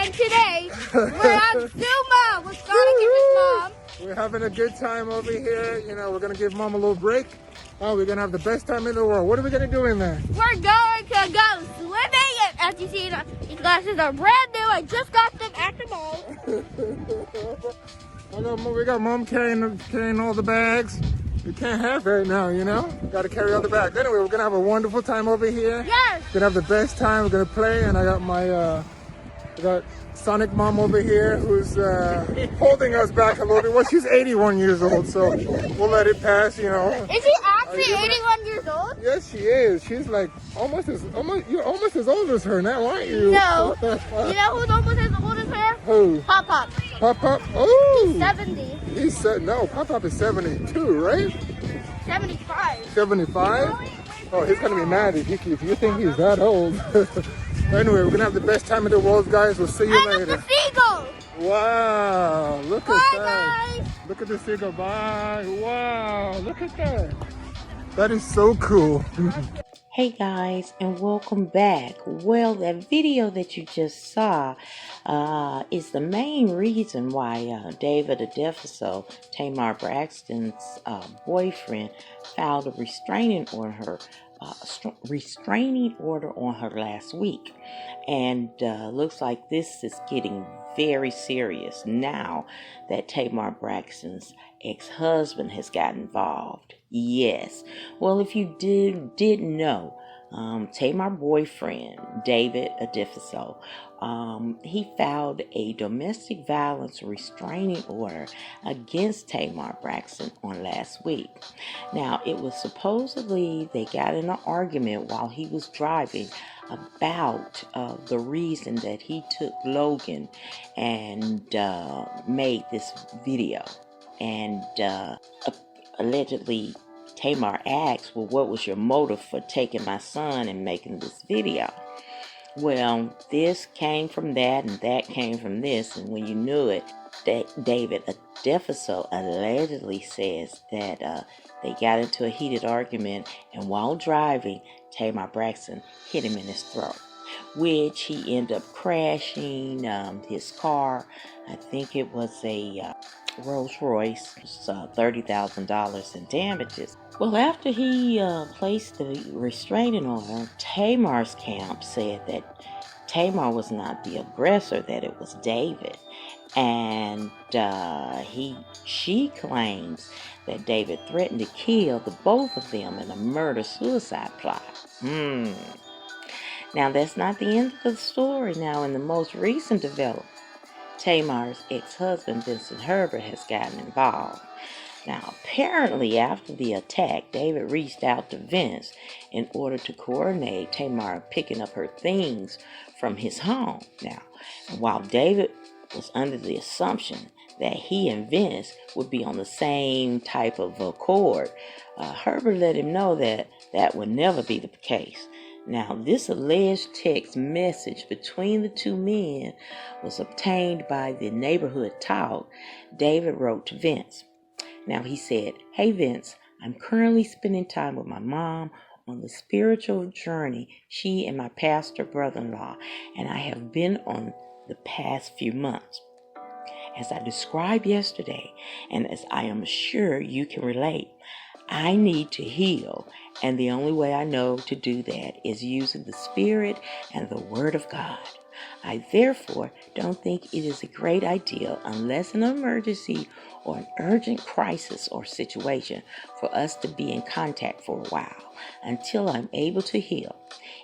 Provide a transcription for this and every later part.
and today we're at Zuma with Sonic Mom. We're having a good time over here. You know, we're gonna give Mom a little break. Oh, we're gonna have the best time in the world. What are we gonna do in there? We're going to go swimming, and as you see, these glasses are brand new. I just got them at the mall. We got Mom carrying all the bags. We can't have right now, you know? Got to carry all the bags. Anyway, we're gonna have a wonderful time over here. Yes. We're gonna have the best time. We're gonna play, and I got my Sonic Mom over here who's holding us back a little bit. Well, she's 81 years old, so we'll let it pass, you know. Is she actually 81 years old? Yes, she is. She's like you're almost as old as her now, aren't you? No. You know who's almost as old as her? Who? Pop Pop. Pop Pop? Oh! He's 70. No, Pop Pop is 72, right? 75. 75? Oh, he's gonna be mad if you think he's that old. Anyway, we're gonna have the best time in the world, guys. We'll see you later. Look at the seagull. Wow, look at Bye, that. guys. Look at the seagull. Bye. Wow, look at that. That is so cool. Hey guys, and welcome back. Well, that video that you just saw is the main reason why David Adefeso, Tamar Braxton'S boyfriend, filed a restraining order on her last week. And looks like this is getting very serious now that Tamar Braxton'S ex-husband has got involved. Yes. Well, if you didn't know, Tamar boyfriend, David Adefeso, he filed a domestic violence restraining order against Tamar Braxton on last week. Now, it was supposedly they got in an argument while he was driving about the reason that he took Logan and made this video. And allegedly, Tamar asked, well, what was your motive for taking my son and making this video? Well, this came from that and that came from this, and when you knew it, that David Adefeso allegedly says that they got into a heated argument, and while driving, Tamar Braxton hit him in his throat, which he ended up crashing his car. I think it was a Rolls Royce, $30,000 in damages. Well, after he placed the restraining order, Tamar's camp said that Tamar was not the aggressor, that it was David. And she claims that David threatened to kill the both of them in a murder-suicide plot. Now, that's not the end of the story. Now, in the most recent development, Tamar's ex-husband, Vincent Herbert, has gotten involved. Now, apparently, after the attack, David reached out to Vince in order to coordinate Tamar picking up her things from his home. Now, while David was under the assumption that he and Vince would be on the same type of accord, Herbert let him know that that would never be the case. Now, this alleged text message between the two men was obtained by the neighborhood talk David wrote to Vince. Now, he said, "Hey Vince, I'm currently spending time with my mom on the spiritual journey she and my pastor brother-in-law and I have been on the past few months. As I described yesterday, and as I am sure you can relate, I need to heal, and the only way I know to do that is using the Spirit and the Word of God. I therefore don't think it is a great idea, unless an emergency or an urgent crisis or situation, for us to be in contact for a while until I'm able to heal.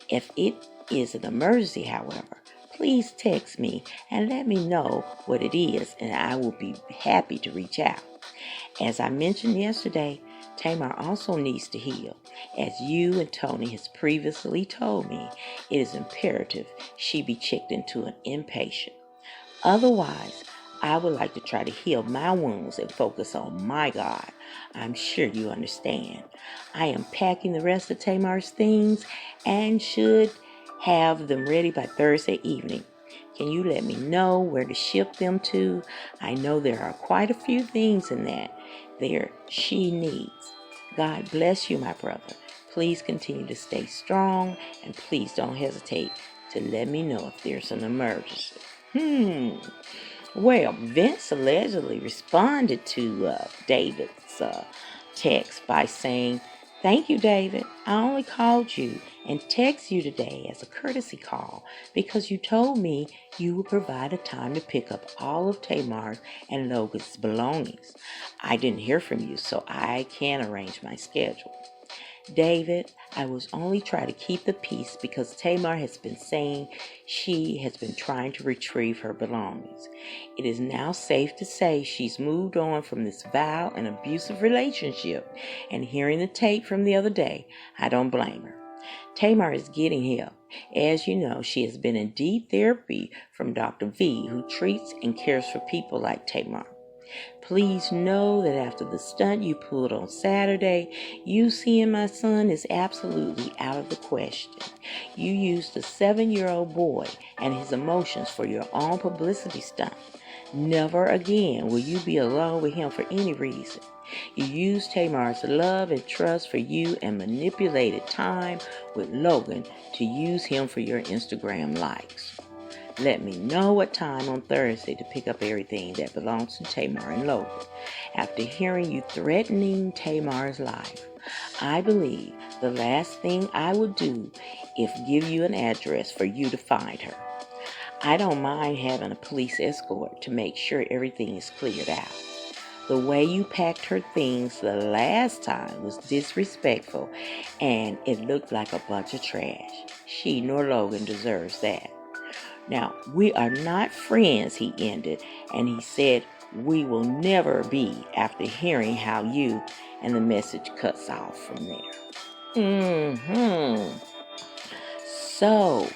If it is an emergency, however, please text me and let me know what it is, and I will be happy to reach out. As I mentioned yesterday, Tamar also needs to heal. As you and Tony has previously told me, it is imperative she be checked into an inpatient. Otherwise, I would like to try to heal my wounds and focus on my God. I'm sure you understand. I am packing the rest of Tamar's things and should have them ready by Thursday evening. Can you let me know where to ship them to? I know there are quite a few things in that there she needs. God bless you, my brother. Please continue to stay strong, and please don't hesitate to let me know if there's an emergency." Well, Vince allegedly responded to David's text by saying, "Thank you, David. I only called you and texted you today as a courtesy call because you told me you would provide a time to pick up all of Tamar's and Logan's belongings. I didn't hear from you, so I can't arrange my schedule. David, I was only trying to keep the peace because Tamar has been saying she has been trying to retrieve her belongings. It is now safe to say she's moved on from this vile and abusive relationship, and hearing the tape from the other day, I don't blame her. Tamar is getting help. As you know, she has been in deep therapy from Dr. V, who treats and cares for people like Tamar. Please know that after the stunt you pulled on Saturday, you seeing my son is absolutely out of the question. You used a 7-year-old boy and his emotions for your own publicity stunt. Never again will you be alone with him for any reason. You used Tamar's love and trust for you and manipulated time with Logan to use him for your Instagram likes. Let me know what time on Thursday to pick up everything that belongs to Tamar and Logan. After hearing you threatening Tamar's life, I believe the last thing I would do is give you an address for you to find her. I don't mind having a police escort to make sure everything is cleared out. The way you packed her things the last time was disrespectful, and it looked like a bunch of trash. She nor Logan deserves that. Now, we are not friends, he ended, and he said, we will never be after hearing how you, and the message cuts off from there. So,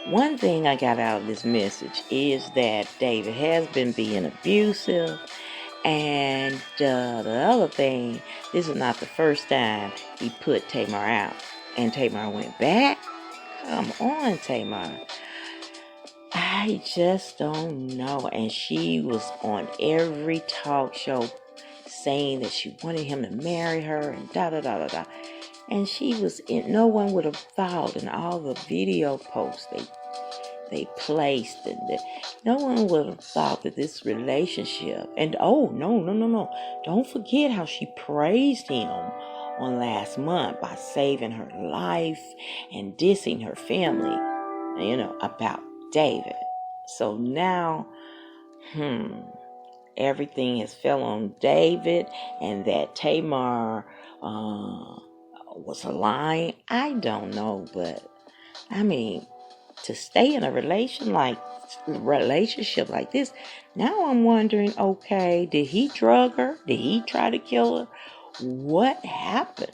one thing I got out of this message is that David has been being abusive, and the other thing, this is not the first time he put Tamar out, and Tamar went back. Come on, Tamar. I just don't know. And she was on every talk show saying that she wanted him to marry her and da-da-da-da-da. And she was in, no one would have thought in all the video posts they placed, and no one would have thought that this relationship, and no. Don't forget how she praised him on last month by saving her life and dissing her family, about David. So now, everything has fell on David, and that Tamar was lying. I don't know, but I mean, to stay in a relationship like this, now I'm wondering, okay, did he drug her? Did he try to kill her? What happened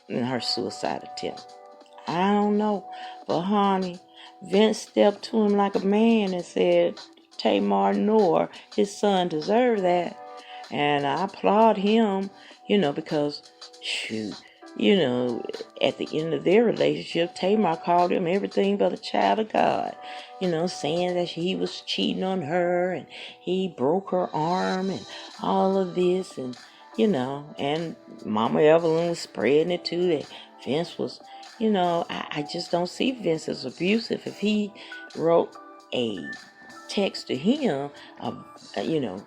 in her suicide attempt? I don't know. But honey, Vince stepped to him like a man and said Tamar nor his son deserve that. And I applaud him, because shoot, at the end of their relationship, Tamar called him everything but a child of God. Saying that he was cheating on her and he broke her arm and all of this. And, and Mama Evelyn was spreading it too, that Vince was, I just don't see Vince as abusive. If he wrote a text to him,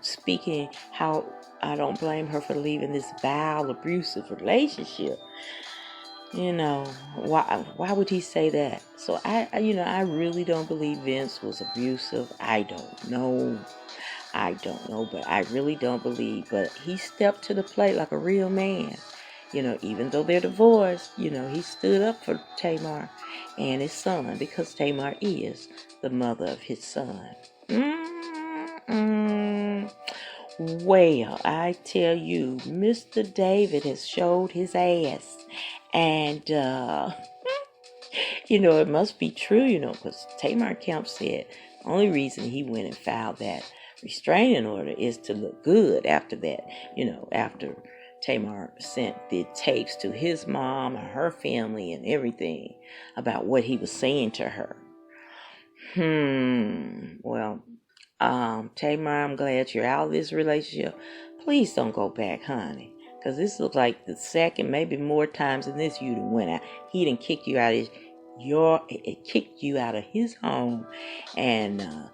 speaking how I don't blame her for leaving this vile, abusive relationship. Why would he say that? So I really don't believe Vince was abusive. I don't know, but I really don't believe. But he stepped to the plate like a real man. Even though they're divorced, he stood up for Tamar and his son, because Tamar is the mother of his son. Well, I tell you, Mr. David has showed his ass. And, it must be true, because Tamar Kemp said the only reason he went and filed that restraining order is to look good after that, after Tamar sent the tapes to his mom and her family and everything about what he was saying to her. Well, Tamar, I'm glad you're out of this relationship. Please don't go back, honey. Because this looks like the second, maybe more times than this, you done went out. He done kicked you out of it kicked you out of his home and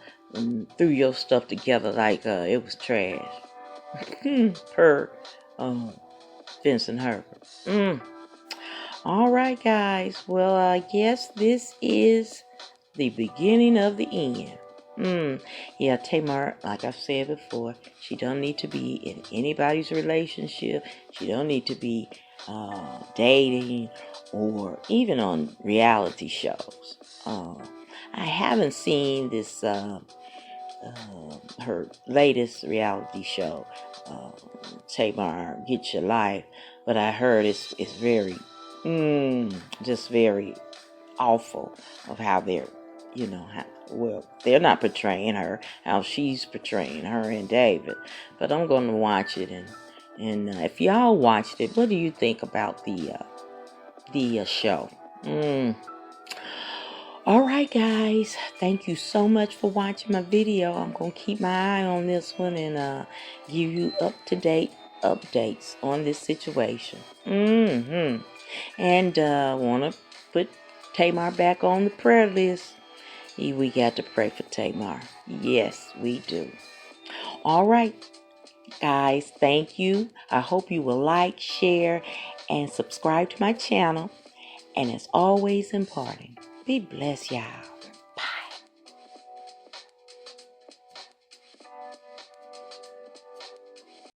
threw your stuff together like it was trash. Per Vincent Herbert. All right, guys. Well, I guess this is the beginning of the end. Yeah, Tamar, like I've said before, she don't need to be in anybody's relationship. She don't need to be dating or even on reality shows. I haven't seen this her latest reality show, Tamar Get Your Life, but I heard it's very just very awful of how they're, they're not portraying her, how she's portraying her and David. But I'm going to watch it, and if y'all watched it, what do you think about the show? All right, guys, thank you so much for watching my video. I'm going to keep my eye on this one and give you up-to-date updates on this situation. And want to put Tamar back on the prayer list. We got to pray for Tamar. Yes, we do. All right, guys, thank you. I hope you will like, share, and subscribe to my channel. And as always, imparting. Be blessed, y'all.